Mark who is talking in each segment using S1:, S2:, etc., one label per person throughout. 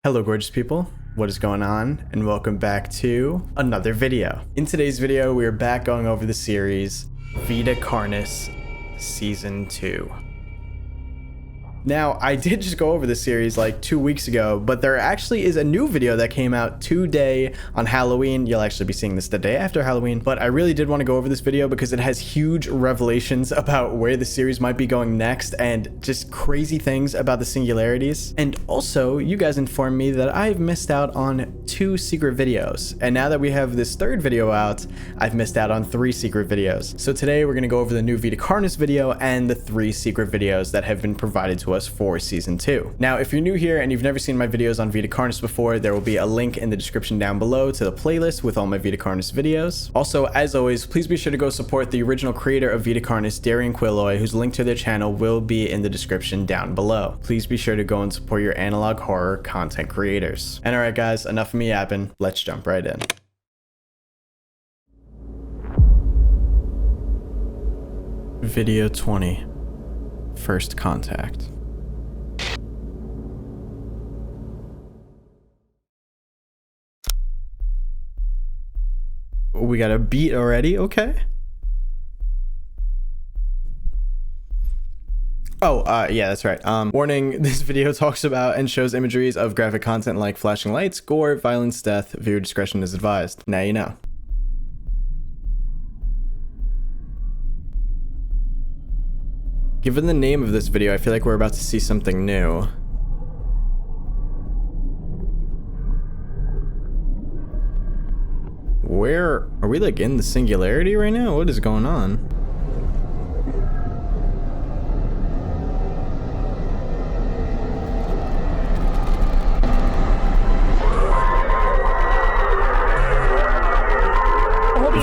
S1: Hello gorgeous people, what is going on, and welcome back to another video. In today's video we are back going over the series Vita Carnis Season 2. Now, I did just go over this series like 2 weeks ago, but there actually is a new video that came out today on Halloween. You'll actually be seeing this the day after Halloween, but I really did want to go over this video because it has huge revelations about where the series might be going next and just crazy things about the singularities. And also, you guys informed me that I've missed out on 2 secret videos. And now that we have this 3rd video out, I've missed out on 3 secret videos. So today we're going to go over the new Vita Carnis video and the 3 secret videos that have been provided to us for season 2. Now, if you're new here and you've never seen my videos on Vita Carnis before, there will be a link in the description down below to the playlist with all my Vita Carnis videos. Also, as always, please be sure to go support the original creator of Vita Carnis, Darian, whose link to their channel will be in the description down below. Please be sure to go and support your analog horror content creators. And alright guys, enough of me yapping, let's jump right in. Video 20. First contact. We got a beat already, okay. Oh, yeah, that's right. Warning, this video talks about and shows imageries of graphic content like flashing lights, gore, violence, death. Viewer discretion is advised. Now you know. Given the name of this video, I feel like we're about to see something new. Where are we, like in the singularity right now? What is going on?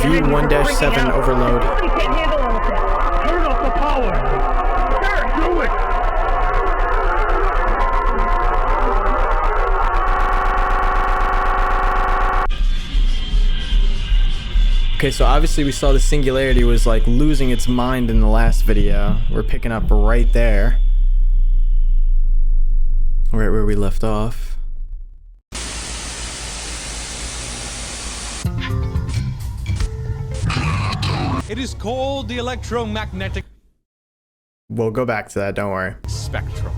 S1: V1-7 overload.
S2: Turn off the power! Sir, do it!
S1: Okay, so obviously we saw the singularity was like losing its mind in the last video. We're picking up right there. Right where we left off.
S3: It is called the electromagnetic
S1: We'll go back to that, don't worry.
S3: spectrum.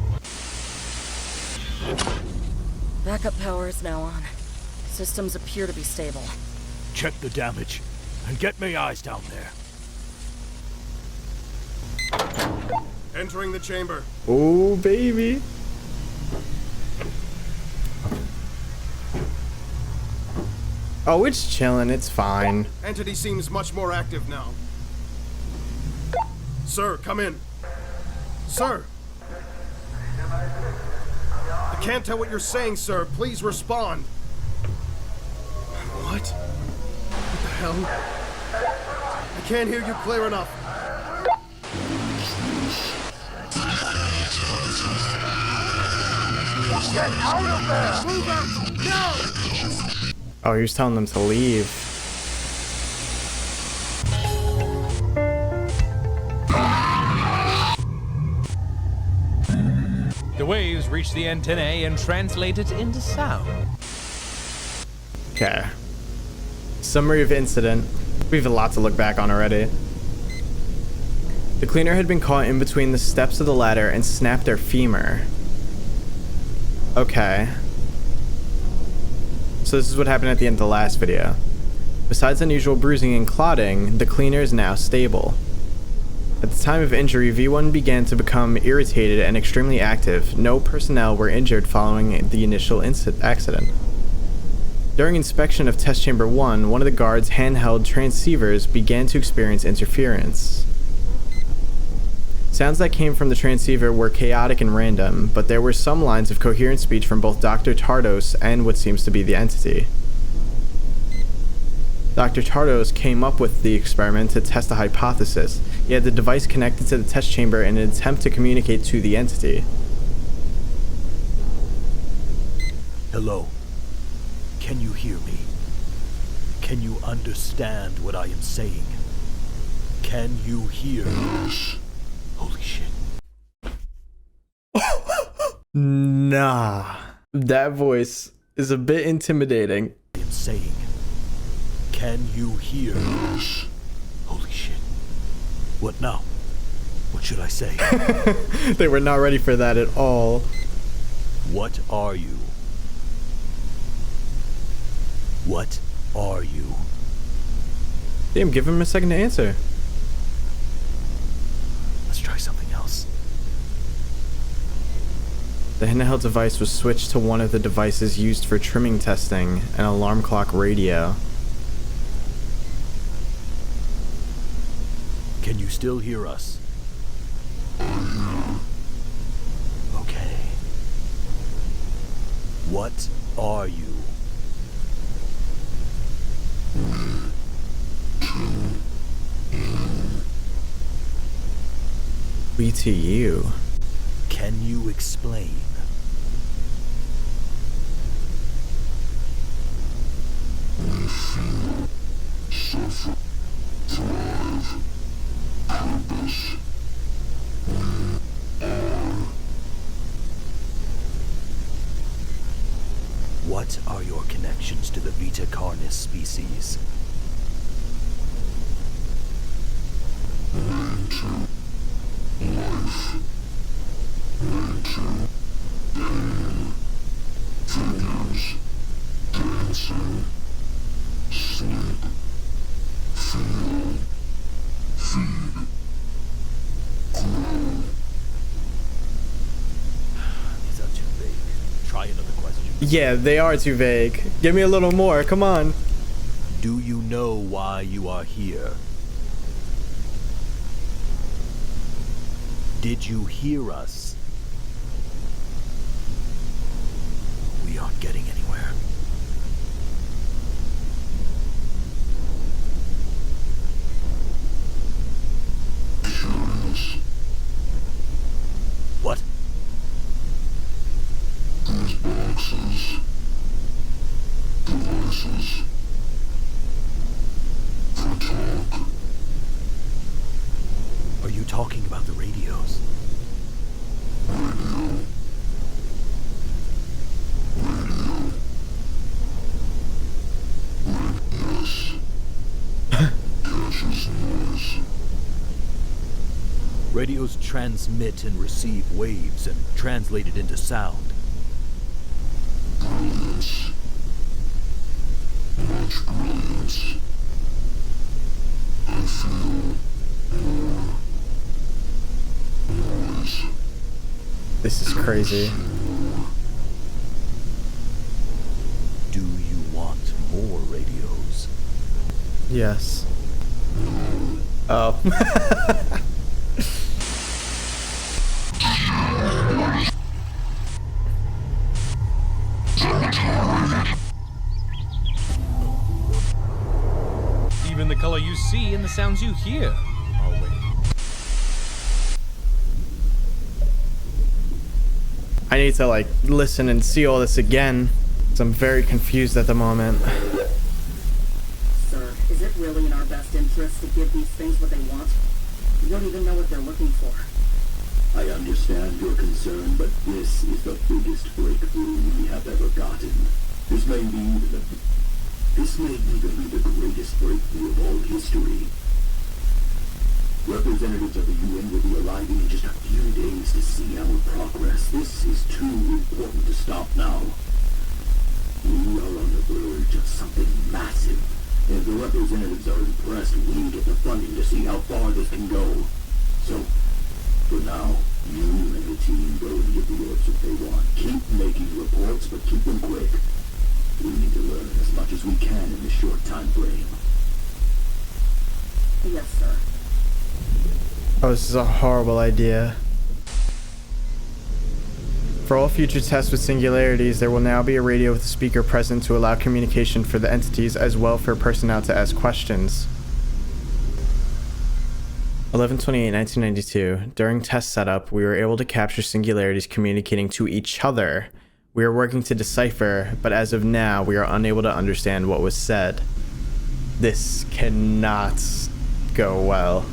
S4: Backup power is now on. Systems appear to be stable.
S2: Check the damage and get me eyes down there.
S5: Entering the chamber.
S1: Oh, baby. Oh, it's chilling, it's fine.
S5: Entity seems much more active now. Sir, come in. Sir! I can't tell what you're saying, sir. Please respond. What? What the hell? I can't hear you clear enough. Get out of there! Move out! Now!
S1: Oh, he was telling them to leave.
S3: The waves reach the antennae and translate it into sound.
S1: Okay. Summary of incident. We have a lot to look back on already. The cleaner had been caught in between the steps of the ladder and snapped their femur. Okay. So this is what happened at the end of the last video. Besides unusual bruising and clotting, the cleaner is now stable. At the time of injury, V1 began to become irritated and extremely active. No personnel were injured following the initial accident. During inspection of test chamber 1, one of the guard's handheld transceivers began to experience interference. Sounds that came from the transceiver were chaotic and random, but there were some lines of coherent speech from both Dr. Tardos and what seems to be the entity. Dr. Tardos came up with the experiment to test a hypothesis. He had the device connected to the test chamber in an attempt to communicate to the entity.
S2: Hello. Can you hear me? Can you understand what I am saying? Can you hear? Holy shit.
S1: Nah. That voice is a bit intimidating.
S2: I am saying. Can you hear? Holy shit. What now? What should I say?
S1: They were not ready for that at all.
S2: What are you? What are you?
S1: Damn, give him a second to answer.
S2: Let's try something else.
S1: The handheld device was switched to one of the devices used for trimming testing, an alarm clock radio.
S2: Can you still hear us? Okay. What are you?
S1: We to you.
S2: Can you explain? What are your connections to the Vita Carnis species? These are too vague. Try another question.
S1: Yeah, they are too vague. Give me a little more, come on.
S2: Do you know why you are here? Did you hear us? We aren't getting anywhere. What?
S6: These boxes, devices, they talk.
S2: Are you talking about the radios?
S6: Radio. Yes. Catches noise.
S2: Radios transmit and receive waves and translate it into sound.
S6: Brilliance. Much brilliance. I feel more noise.
S1: This is crazy.
S2: Do you want more radios?
S1: Yes. Oh.
S3: Even the color you see and the sounds you hear are waving.
S1: I need to like listen and see all this again. 'Cause I'm very confused at the moment.
S7: Sir, is it really in our best interest to give these things what they want? We don't even know what they're looking for.
S6: I understand your concern, but this is the biggest breakthrough we have ever gotten. This may even be the greatest breakthrough of all history. Representatives of the UN will be arriving in just a few days to see our progress. This is too important to stop now. We are on the verge of something massive. If the representatives are impressed, we get the funding to see how far this can go. So, for now, you and the team go and get the orbs if they want. Keep making reports, but keep them quick. We need to learn as much as we can in this short time frame.
S7: Yes, sir.
S1: Oh, this is a horrible idea. For all future tests with singularities, there will now be a radio with a speaker present to allow communication for the entities as well for personnel to ask questions. 11/28/1992. During test setup, we were able to capture singularities communicating to each other. We are working to decipher, but as of now, we are unable to understand what was said. This cannot go well.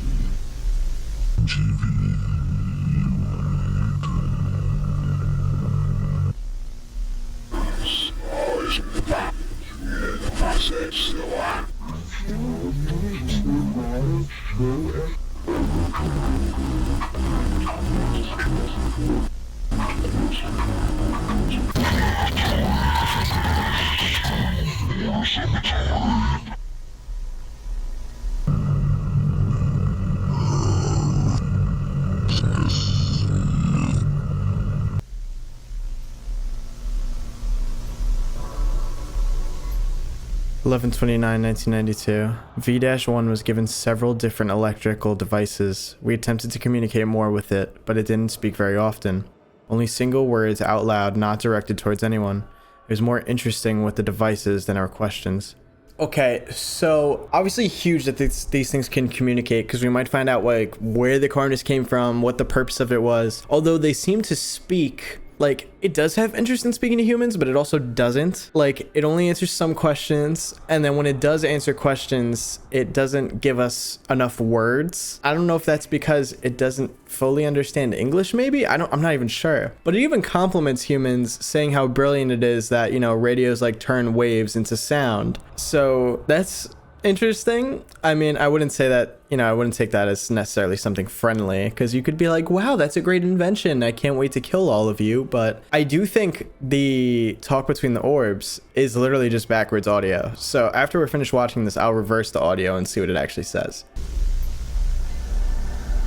S1: (11/29/1992). V-1 was given several different electrical devices. We attempted to communicate more with it, but it didn't speak very often. Only single words out loud, not directed towards anyone. It was more interesting with the devices than our questions. Okay, so obviously huge that these things can communicate, because we might find out like where the Carnis came from, what the purpose of it was. Although they seem to speak, like, it does have interest in speaking to humans, but it also doesn't. Like, it only answers some questions, and then when it does answer questions, it doesn't give us enough words. I don't know if that's because it doesn't fully understand English, maybe? I'm not even sure. But it even compliments humans, saying how brilliant it is that, you know, radios like turn waves into sound. So that's interesting. I mean, I wouldn't say that, you know, I wouldn't take that as necessarily something friendly, because you could be like, wow, that's a great invention, I can't wait to kill all of you. But I do think the talk between the orbs is literally just backwards audio. So after we're finished watching this, I'll reverse the audio and see what it actually says.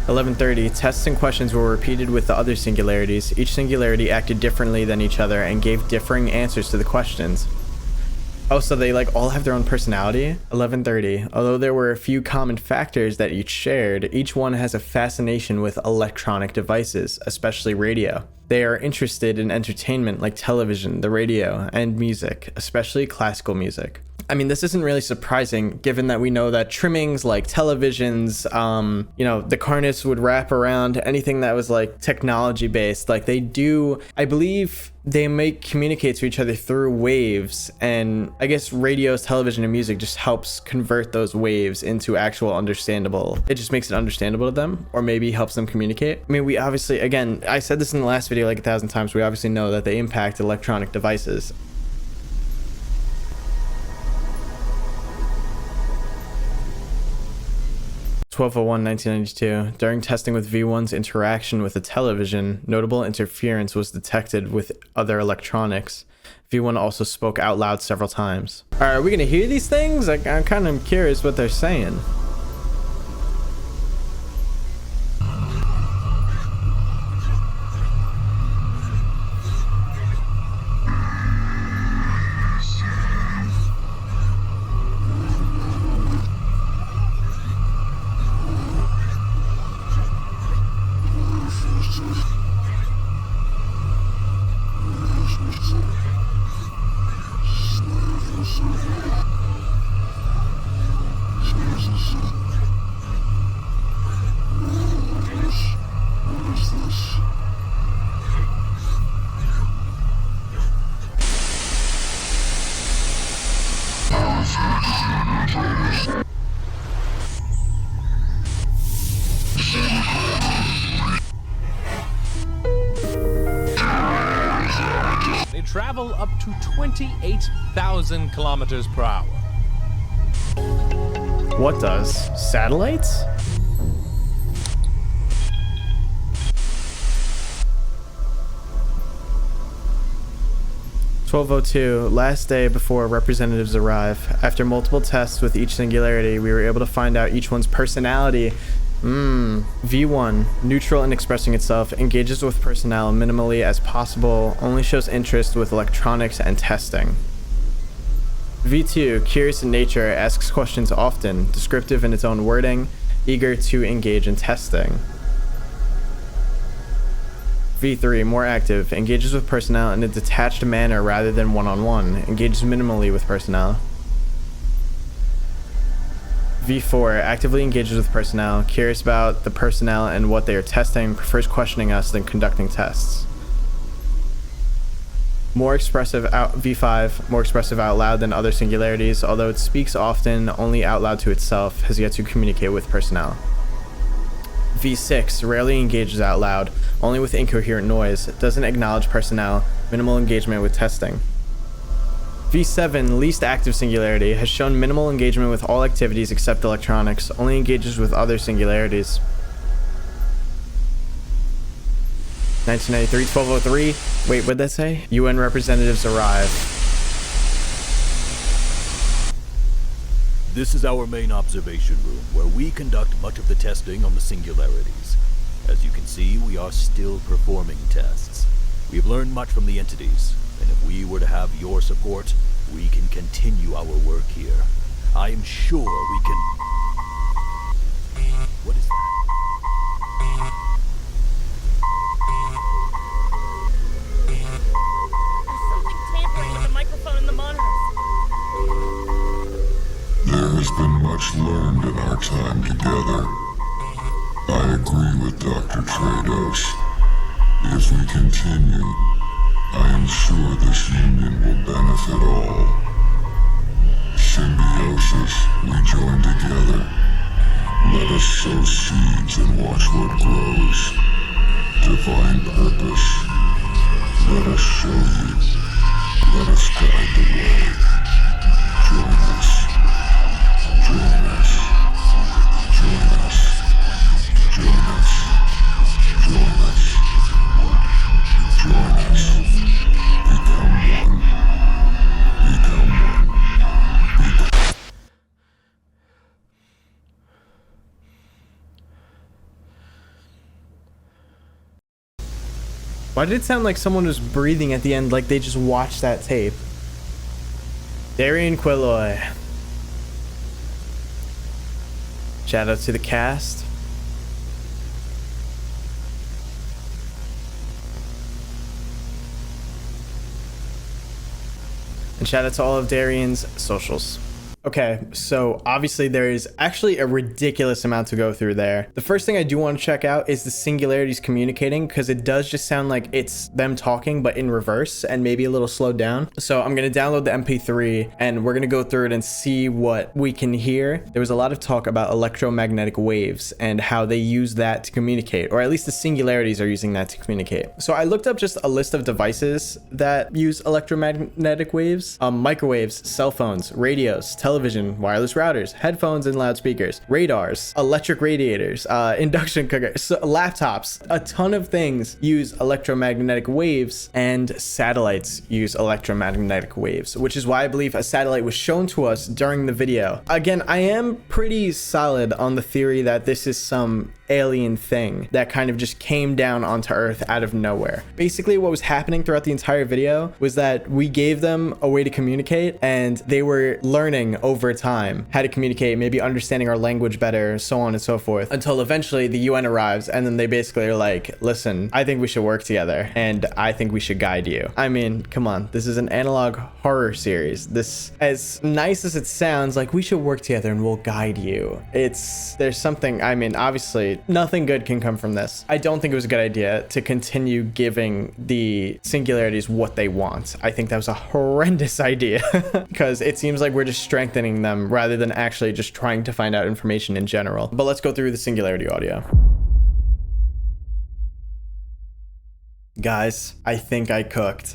S1: 11:30, tests and questions were repeated with the other singularities. Each singularity acted differently than each other and gave differing answers to the questions. Oh, so they like all have their own personality? 11:30. Although there were a few common factors that each shared, each one has a fascination with electronic devices, especially radio. They are interested in entertainment like television, the radio, and music, especially classical music. I mean, this isn't really surprising given that we know that trimmings like televisions, you know, the Carnis would wrap around anything that was like technology based. Like they do, I believe they may communicate to each other through waves, and I guess radios, television, and music just helps convert those waves into actual understandable. It just makes it understandable to them, or maybe helps them communicate. I mean, we obviously, again, I said this in the last video like 1,000 times, we obviously know that they impact electronic devices. (12/01/1992). During testing with V1's interaction with the television, notable interference was detected with other electronics. V1 also spoke out loud several times. Alright, are we gonna hear these things? I'm kind of curious what they're saying.
S3: They travel up to 28,000 kilometers per hour.
S1: What does? Satellites? (12:02). Last day before representatives arrive. After multiple tests with each singularity, we were able to find out each one's personality. V1, neutral in expressing itself, engages with personnel minimally as possible, only shows interest with electronics and testing. V2, curious in nature, asks questions often, descriptive in its own wording, eager to engage in testing. V3, more active, engages with personnel in a detached manner rather than one-on-one, engages minimally with personnel. V4, actively engages with personnel, curious about the personnel and what they are testing, prefers questioning us than conducting tests. More expressive V5, more expressive out loud than other singularities, although it speaks often only out loud to itself, has yet to communicate with personnel. V6, rarely engages out loud, only with incoherent noise, doesn't acknowledge personnel, minimal engagement with testing. V7, least active singularity, has shown minimal engagement with all activities except electronics, only engages with other singularities. 1993, 1203. Wait, what'd that say? UN representatives arrive.
S2: This is our main observation room, where we conduct much of the testing on the singularities. As you can see, we are still performing tests. We have learned much from the entities, and if we were to have your support, we can continue our work here. I am sure we can... What is that?
S4: Something tampering with the microphone and the monitors.
S8: There has been much learned in our time together. I agree with Dr. Kratos. If we continue, I am sure this union will benefit all. Symbiosis, we join together. Let us sow seeds and watch what grows. Divine purpose. Let us show you. Let us guide the way. Join us. Join us. Join us. Join us. Join us. Join us. Become one. Become one.
S1: Why did it sound like someone was breathing at the end, like they just watched that tape? Darian Quilloy. Shout out to the cast. And shout out to all of Darian's socials. Okay, so obviously there is actually a ridiculous amount to go through there. The first thing I do want to check out is the singularities communicating, because it does just sound like it's them talking but in reverse and maybe a little slowed down. So I'm going to download the MP3 and we're going to go through it and see what we can hear. There was a lot of talk about electromagnetic waves and how they use that to communicate, or at least the singularities are using that to communicate. So I looked up just a list of devices that use electromagnetic waves. Microwaves, cell phones, radios, television, wireless routers, headphones and loudspeakers, radars, electric radiators, induction cookers, laptops. A ton of things use electromagnetic waves, and satellites use electromagnetic waves, which is why I believe a satellite was shown to us during the video. Again, I am pretty solid on the theory that this is some alien thing that kind of just came down onto Earth out of nowhere. Basically, what was happening throughout the entire video was that we gave them a way to communicate, and they were learning over time how to communicate, maybe understanding our language better, so on and so forth, until eventually the UN arrives, and then they basically are like, listen, I think we should work together, and I think we should guide you. I mean, come on, this is an analog horror series. This, as nice as it sounds, like we should work together and we'll guide you. There's something, I mean, obviously nothing good can come from this. I don't think it was a good idea to continue giving the singularities what they want. I think that was a horrendous idea because it seems like we're just strengthening them rather than actually just trying to find out information in general. But let's go through the singularity audio. Guys, I think I cooked.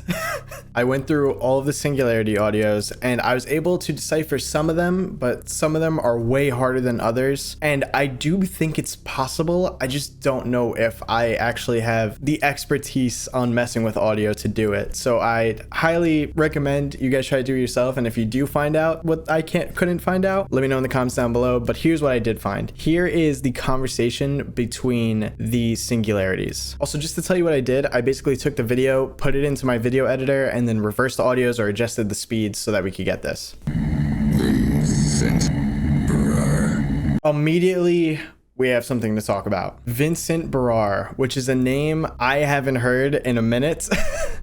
S1: I went through all of the singularity audios and I was able to decipher some of them, but some of them are way harder than others. And I do think it's possible. I just don't know if I actually have the expertise on messing with audio to do it. So I highly recommend you guys try to do it yourself. And if you do find out what I couldn't find out, let me know in the comments down below. But here's what I did find. Here is the conversation between the singularities. Also, just to tell you what I did, I basically took the video, put it into my video editor, and then reversed the audios or adjusted the speeds so that we could get this. Immediately, we have something to talk about. Vincent Barrar, which is a name I haven't heard in a minute.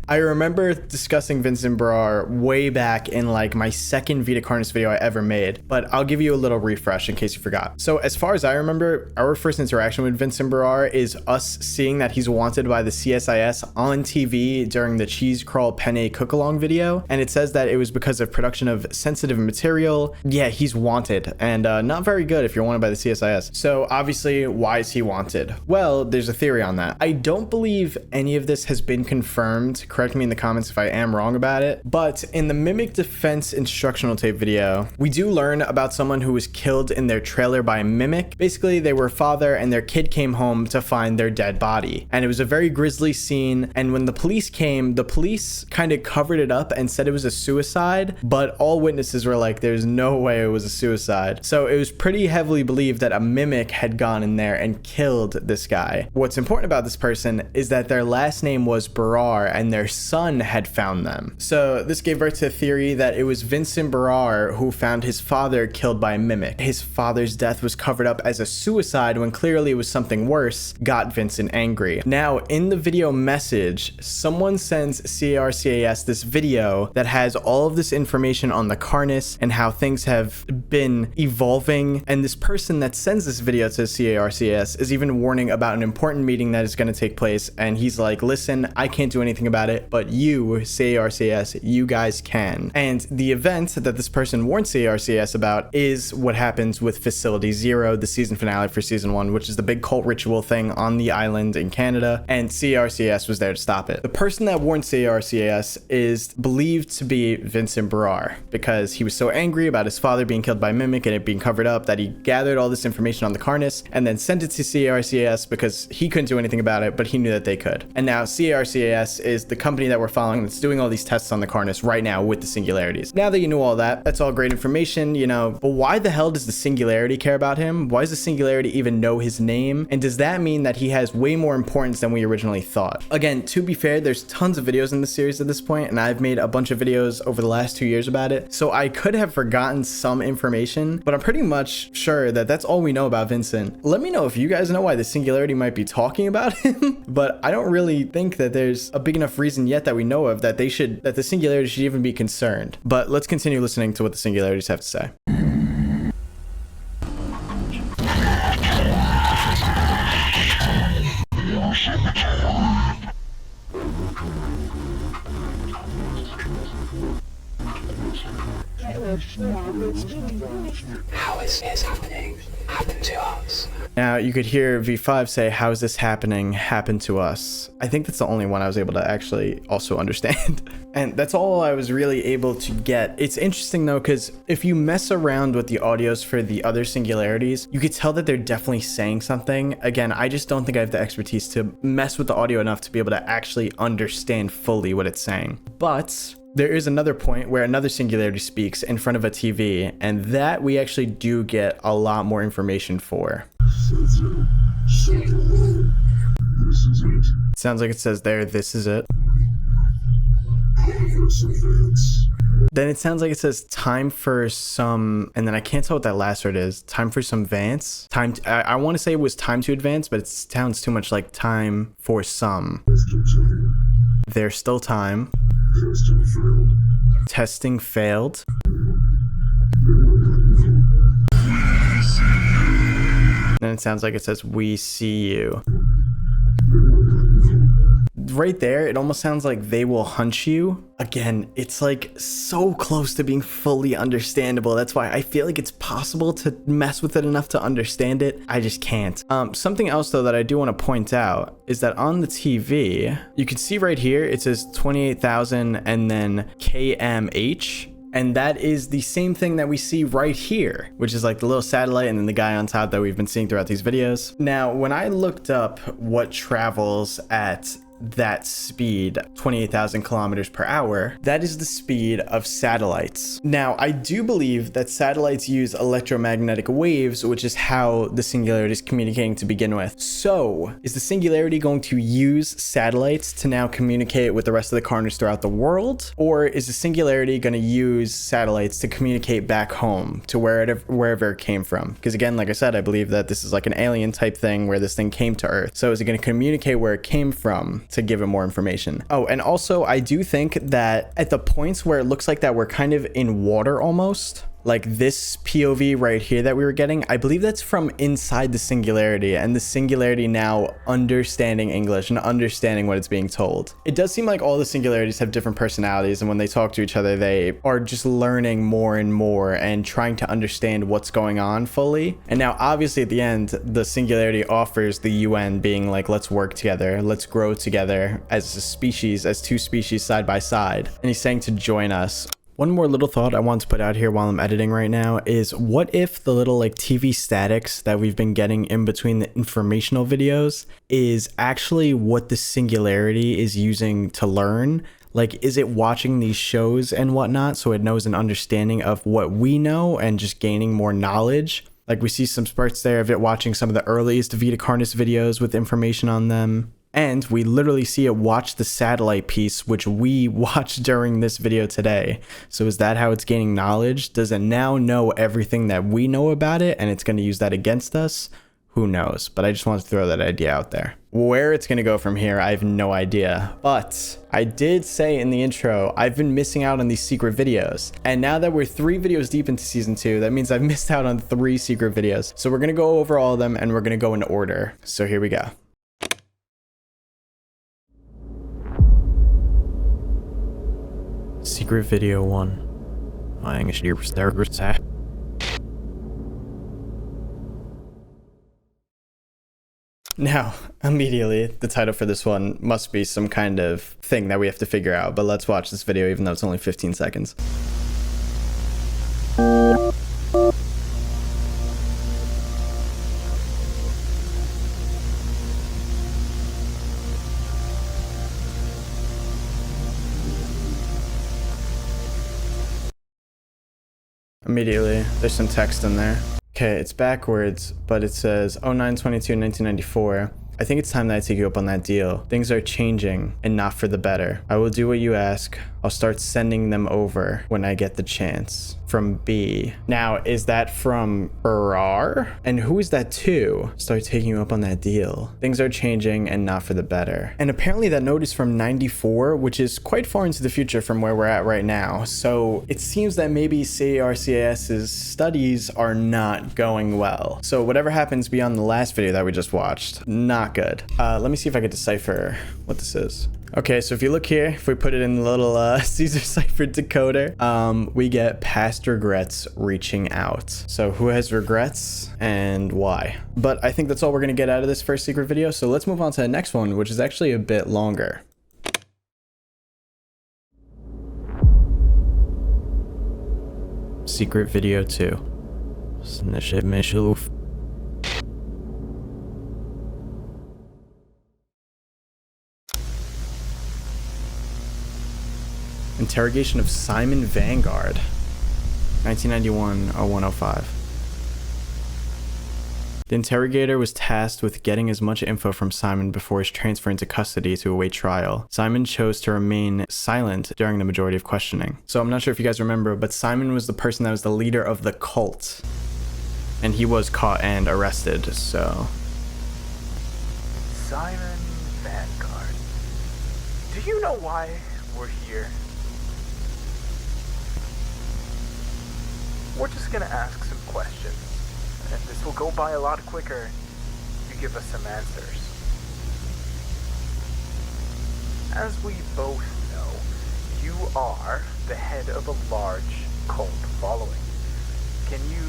S1: I remember discussing Vincent Barrar way back in like my second Vita Carnis video I ever made, but I'll give you a little refresh in case you forgot. So as far as I remember, our first interaction with Vincent Barrar is us seeing that he's wanted by the C.A.R.C.A.S on TV during the cheese crawl penne cook-along video. And it says that it was because of production of sensitive material. Yeah, he's wanted, and not very good if you're wanted by the C.A.R.C.A.S. So obviously, why is he wanted? Well, there's a theory on that. I don't believe any of this has been confirmed. Correct me in the comments if I am wrong about it. But in the Mimic Defense instructional tape video, we do learn about someone who was killed in their trailer by a Mimic. Basically, they were a father and their kid came home to find their dead body. And it was a very grisly scene. And when the police came, the police kind of covered it up and said it was a suicide, but all witnesses were like, there's no way it was a suicide. So it was pretty heavily believed that a Mimic had gone in there and killed this guy. What's important about this person is that their last name was Barrar and their son had found them. So this gave birth to a theory that it was Vincent Barrar who found his father killed by a Mimic. His father's death was covered up as a suicide when clearly it was something worse, got Vincent angry. Now, in the video message, someone sends C.A.R.C.A.S this video that has all of this information on the C.A.R.N.I.S and how things have been evolving. And this person that sends this video to C.A.R.C.A.S is even warning about an important meeting that is going to take place. And he's like, listen, I can't do anything about it, but you, C.A.R.C.A.S, you guys can. And the event that this person warned C.A.R.C.A.S about is what happens with Facility Zero, the season finale for season 1, which is the big cult ritual thing on the island in Canada. And C.A.R.C.A.S was there to stop it. The person that warned C.A.R.C.A.S is believed to be Vincent Barrar because he was so angry about his father being killed by Mimic and it being covered up that he gathered all this information on the C.A.R.N.I.S and then sent it to C.A.R.C.A.S because he couldn't do anything about it, but he knew that they could. And now C.A.R.C.A.S is the company that we're following that's doing all these tests on the C.A.R.N.I.S right now with the Singularities. Now that you know all that, that's all great information, you know, but why the hell does the Singularity care about him? Why does the Singularity even know his name? And does that mean that he has way more importance than we originally thought? Again, to be fair, there's tons of videos in this series at this point, and I've made a bunch of videos over the last 2 years about it, so I could have forgotten some information, but I'm pretty much sure that that's all we know about Vincent. Let me know if you guys know why the Singularity might be talking about him, but I don't really think that there's a big enough reason yet that we know of that the Singularity should even be concerned. But let's continue listening to what the Singularities have to say.
S9: How is this happening? Happen to us.
S1: Now you could hear V5 say, how is this happening? Happen to us. I think that's the only one I was able to actually also understand. And that's all I was really able to get. It's interesting though, because if you mess around with the audios for the other Singularities, you could tell that they're definitely saying something. Again, I just don't think I have the expertise to mess with the audio enough to be able to actually understand fully what it's saying. But there is another point where another Singularity speaks in front of a TV, and that we actually do get a lot more information for. It sounds like it says there, this is it. Then it sounds like it says time for some, and then I can't tell what that last word is. Time for some advance. I want to say it was time to advance, but it sounds too much like time for some. There's still time. Testing failed. Then it sounds like it says, we see you. Right there, it almost sounds like they will hunt you. Again, it's like so close to being fully understandable. That's why I feel like it's possible to mess with it enough to understand it. I just can't. Something else though that I do want to point out is that on the TV, you can see right here, it says 28,000 and then KMH. And that is the same thing that we see right here, which is like the little satellite and then the guy on top that we've been seeing throughout these videos. Now, when I looked up what travels at that speed, 28,000 kilometers per hour, that is the speed of satellites. Now, I do believe that satellites use electromagnetic waves, which is how the Singularity is communicating to begin with. So, is the Singularity going to use satellites to now communicate with the rest of the C.A.R.N.I.S throughout the world? Or is the Singularity going to use satellites to communicate back home to wherever it came from? Because again, like I said, I believe that this is like an alien type thing where this thing came to Earth. So is it going to communicate where it came from to give it more information? Oh, and also I do think that at the points where it looks like that we're kind of in water almost, Like this POV right here that we were getting, I believe that's from inside the Singularity, and the Singularity now understanding English and understanding what it's being told. It does seem like all the Singularities have different personalities, and when they talk to each other, they are just learning more and more and trying to understand what's going on fully. And now obviously at the end, the Singularity offers the UN being like, let's work together, let's grow together as a species, as two species side by side. And he's saying to join us. One more little thought I want to put out here while I'm editing right now is, what if the little like TV statics that we've been getting in between the informational videos is actually what the Singularity is using to learn? Like, is it watching these shows and whatnot so it knows an understanding of what we know and just gaining more knowledge? Like, we see some spurts there of it watching some of the earliest Vita Carnis videos with information on them. And we literally see it watch the satellite piece, which we watched during this video today. So is that how it's gaining knowledge? Does it now know everything that we know about it and it's going to use that against us? Who knows? But I just wanted to throw that idea out there. Where it's going to go from here, I have no idea. But I did say in the intro, I've been missing out on these secret videos. And now that we're 3 videos deep into season 2, that means I've missed out on 3 secret videos. So we're going to go over all of them and we're going to go in order. So here we go. Secret video 1. Now, immediately, the title for this one must be some kind of thing that we have to figure out, but let's watch this video even though it's only 15 seconds. Immediately, there's some text in there. Okay, it's backwards, but it says, "Oh, 9/22/1994. I think it's time that I take you up on that deal. Things are changing, and not for the better. I will do what you ask. I'll start sending them over when I get the chance." From B. Now, is that from R? And who is that to? Start taking you up on that deal. Things are changing and not for the better. And apparently that note is from 94, which is quite far into the future from where we're at right now. So it seems that maybe C.A.R.C.A.S's studies are not going well. So whatever happens beyond the last video that we just watched, not good. Let me see if I can decipher what this is. Okay, so if you look here, if we put it in the little Caesar cipher decoder, we get past regrets reaching out. So who has regrets and why? But I think that's all we're gonna get out of this first secret video. So let's move on to the next one, which is actually a bit longer. Secret video 2. Interrogation of Simon Vanguard, 1991-0105. The interrogator was tasked with getting as much info from Simon before his transfer into custody to await trial. Simon chose to remain silent during the majority of questioning. So I'm not sure if you guys remember, but Simon was the person that was the leader of the cult. And he was caught and arrested, so...
S10: Simon Vanguard. Do you know why we're here? We're just gonna ask some questions, and this will go by a lot quicker if you give us some answers. As we both know, you are the head of a large cult following. Can you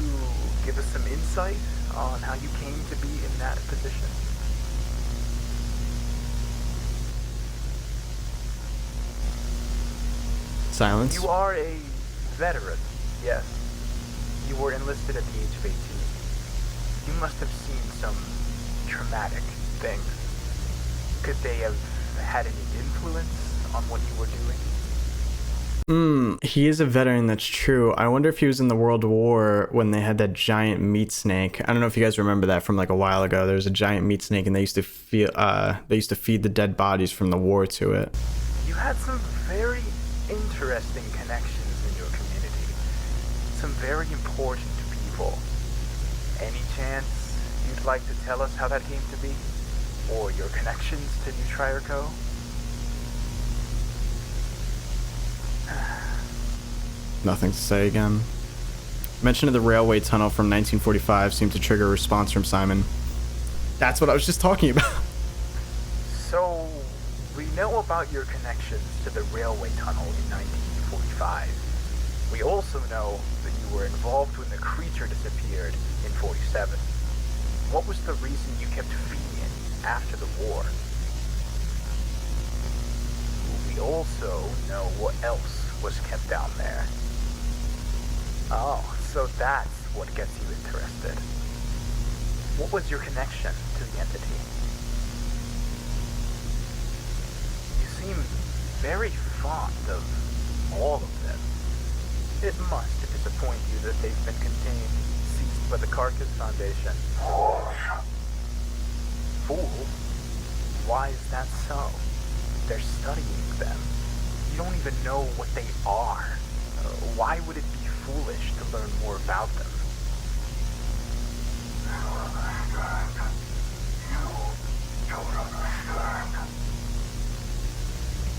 S10: give us some insight on how you came to be in that position?
S1: Silence.
S10: You are a veteran, yes. You were enlisted at the age of 18. You must have seen some traumatic things. Could they have had any influence on what you were doing?
S1: He is a veteran, that's true. I wonder if he was in the World War when they had that giant meat snake. I don't know if you guys remember that from like a while ago. There was a giant meat snake and they used to feed the dead bodies from the war to it.
S10: You had some very interesting connections in your community. Some very important people. Any chance you'd like to tell us how that came to be? Or your connections to New C.A.R.C.A.S?
S1: Nothing to say again. Mention of the railway tunnel from 1945 seemed to trigger a response from Simon. That's what I was just talking about.
S10: So, we know about your connections to the railway tunnel in 1945. We also know that you were involved when the creature disappeared in 47. What was the reason you kept feeding it after the war? We also know what else was kept down there. Oh, so that's what gets you interested. What was your connection to the entity? You seem very fond of all of them. It must disappoint you that they've been contained, seized by the C.A.R.C.A.S Foundation. Fools? Why is that so? They're studying them. You don't even know what they are. Why would it be foolish to learn more about them?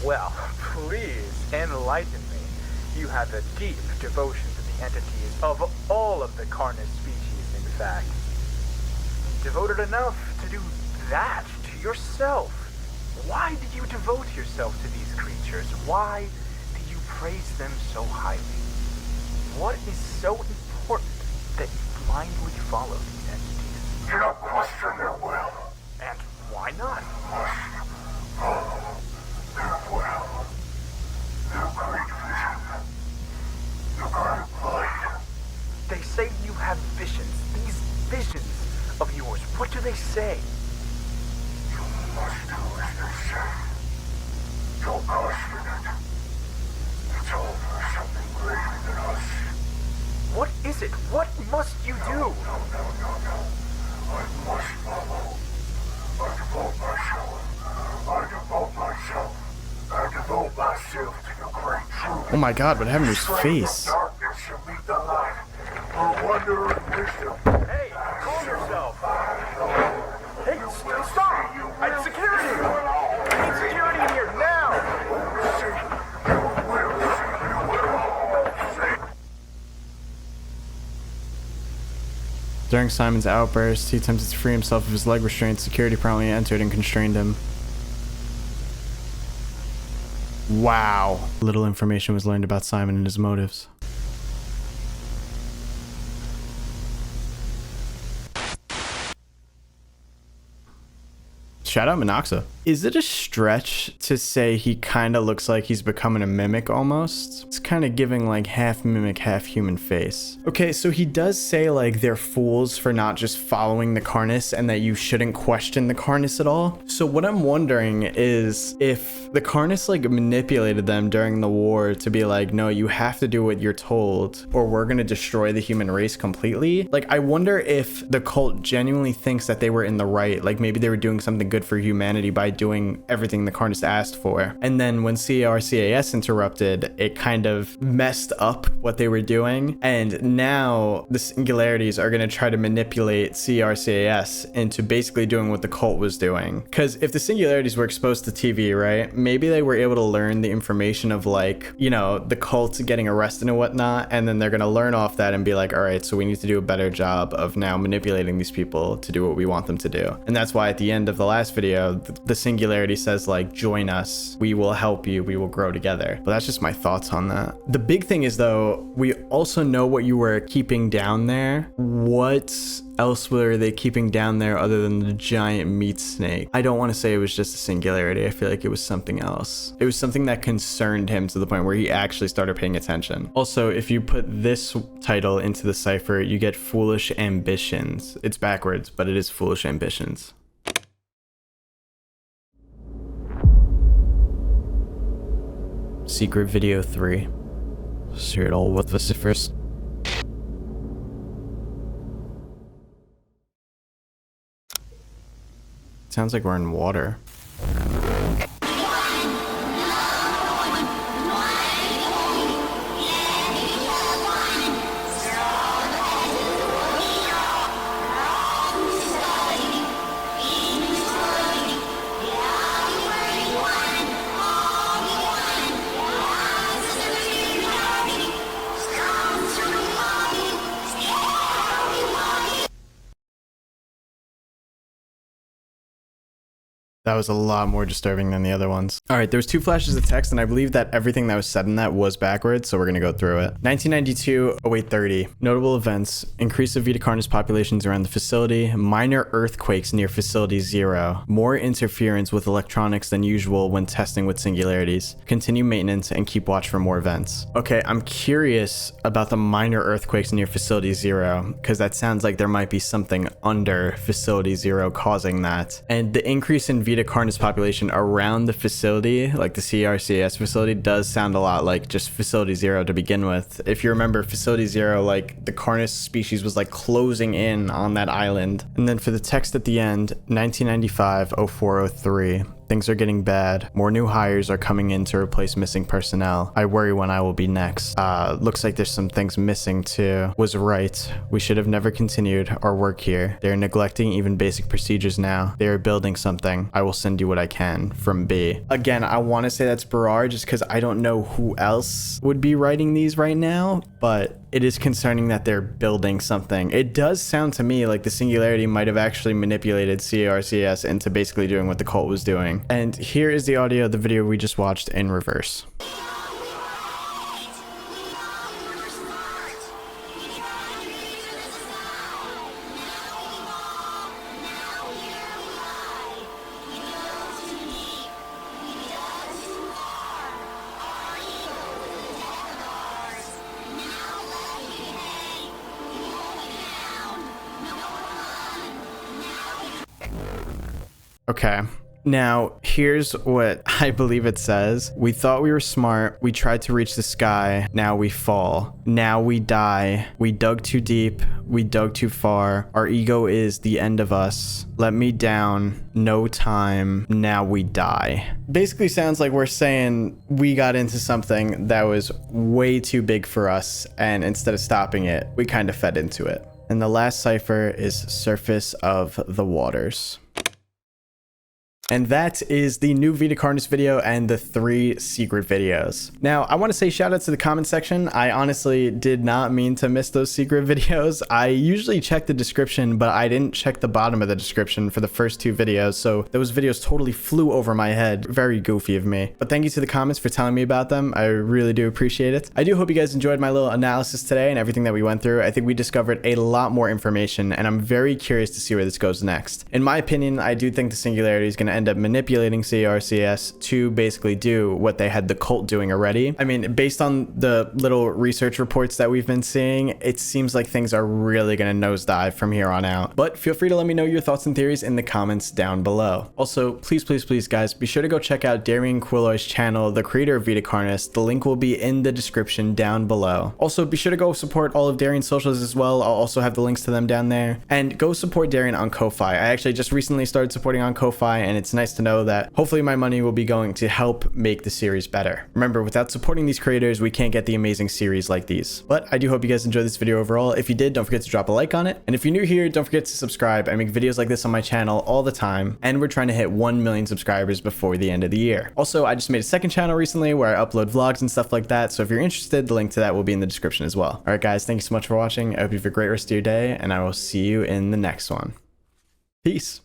S10: Well, please enlighten me. You have a deep devotion to the entities of all of the Carnis species, in fact. Devoted enough to do that to yourself. Why did you devote yourself to these creatures? Why do you praise them so highly? What is so important that you blindly follow these entities?
S8: Do not question their will.
S10: And why not?
S8: Follow their will. Their great vision. Their great light.
S10: They say you have visions. These visions of yours, what do they say?
S8: You must do as they say. Don't question it. It's all for something greater than us.
S10: What is it? What must you do?
S8: No. I must follow. I devote myself to the great truth.
S1: Oh my god, what happened to his face?
S8: Darkness shall meet the light. For wonder and wisdom.
S10: Hey, calm yourself. Hey, stop! I need security! I need security in here, now!
S1: During Simon's outburst, he attempted to free himself of his leg restraints. Security promptly entered and constrained him. Wow. Little information was learned about Simon and his motives. Shout out Monoxa. Is it a stretch to say he kind of looks like he's becoming a mimic almost? It's kind of giving like half mimic, half human face. Okay, so he does say like they're fools for not just following the Carnis and that you shouldn't question the Carnis at all. So what I'm wondering is if the Carnis like manipulated them during the war to be like, no, you have to do what you're told or we're gonna destroy the human race completely. Like, I wonder if the cult genuinely thinks that they were in the right. Like maybe they were doing something good for humanity by doing everything the Carnis asked for. And then when C.A.R.C.A.S interrupted, it kind of messed up what they were doing. And now the Singularities are going to try to manipulate C.A.R.C.A.S into basically doing what the cult was doing. Because if the Singularities were exposed to TV, right, maybe they were able to learn the information of like, you know, the cult getting arrested and whatnot. And then they're going to learn off that and be like, all right, so we need to do a better job of now manipulating these people to do what we want them to do. And that's why at the end of the last video, the Singularity says like, join us, we will help you, we will grow together. But that's just my thoughts on that. The big thing is though, we also know what you were keeping down there. What else were they keeping down there other than the giant meat snake? I don't want to say it was just a Singularity. I feel like it was something else. It was something that concerned him to the point where he actually started paying attention. Also, if you put this title into the cipher, you get Foolish Ambitions. It's backwards, but it is Foolish Ambitions. Secret Video 3. See it all with us first. Sounds like we're in water. That was a lot more disturbing than the other ones. All right, there was 2 flashes of text, and I believe that everything that was said in that was backwards, so we're gonna go through it. 1992, 0830. Notable events: increase of Vita Carnis populations around the facility, minor earthquakes near Facility 0, more interference with electronics than usual when testing with singularities, continue maintenance, and keep watch for more events. Okay, I'm curious about the minor earthquakes near Facility 0, because that sounds like there might be something under Facility 0 causing that. And the increase in Vita Carnis population around the facility, like the C.A.R.C.A.S facility, does sound a lot like just Facility 0 to begin with. If you remember, Facility 0, like the Carnis species was like closing in on that island. And then for the text at the end, 1995, 0403. Things are getting bad. More new hires are coming in to replace missing personnel. I worry when I will be next. Looks like there's some things missing too. Was right. We should have never continued our work here. They are neglecting even basic procedures now. They are building something. I will send you what I can. From B. Again, I want to say that's Berard just because I don't know who else would be writing these right now, but it is concerning that they're building something. It does sound to me like the Singularity might have actually manipulated C.A.R.C.A.S into basically doing what the cult was doing. And here is the audio of the video we just watched in reverse. Okay. Now, here's what I believe it says. We thought we were smart. We tried to reach the sky. Now we fall. Now we die. We dug too deep. We dug too far. Our ego is the end of us. Let me down. No time. Now we die. Basically sounds like we're saying we got into something that was way too big for us, and instead of stopping it, we kind of fed into it. And the last cipher is surface of the waters. And that is the new Vita Carnis video and the 3 secret videos. Now, I want to say shout out to the comment section. I honestly did not mean to miss those secret videos. I usually check the description, but I didn't check the bottom of the description for the first 2 videos. So those videos totally flew over my head. Very goofy of me. But thank you to the comments for telling me about them. I really do appreciate it. I do hope you guys enjoyed my little analysis today and everything that we went through. I think we discovered a lot more information, and I'm very curious to see where this goes next. In my opinion, I do think the Singularity is going to end up manipulating C.A.R.C.A.S to basically do what they had the cult doing already. I mean, based on the little research reports that we've been seeing, it seems like things are really going to nosedive from here on out. But feel free to let me know your thoughts and theories in the comments down below. Also, please guys, be sure to go check out Darian Quilloy's channel, the creator of Vita Carnis. The link will be in the description down below. Also, be sure to go support all of Darian's socials as well. I'll also have the links to them down there. And go support Darian on Ko-Fi. I actually just recently started supporting on Ko-Fi, and it's nice to know that hopefully my money will be going to help make the series better. Remember, without supporting these creators, we can't get the amazing series like these. But I do hope you guys enjoyed this video overall. If you did, don't forget to drop a like on it. And if you're new here, don't forget to subscribe. I make videos like this on my channel all the time, and we're trying to hit 1 million subscribers before the end of the year. Also, I just made a second channel recently where I upload vlogs and stuff like that. So if you're interested, the link to that will be in the description as well. All right, guys, thank you so much for watching. I hope you have a great rest of your day, and I will see you in the next one. Peace.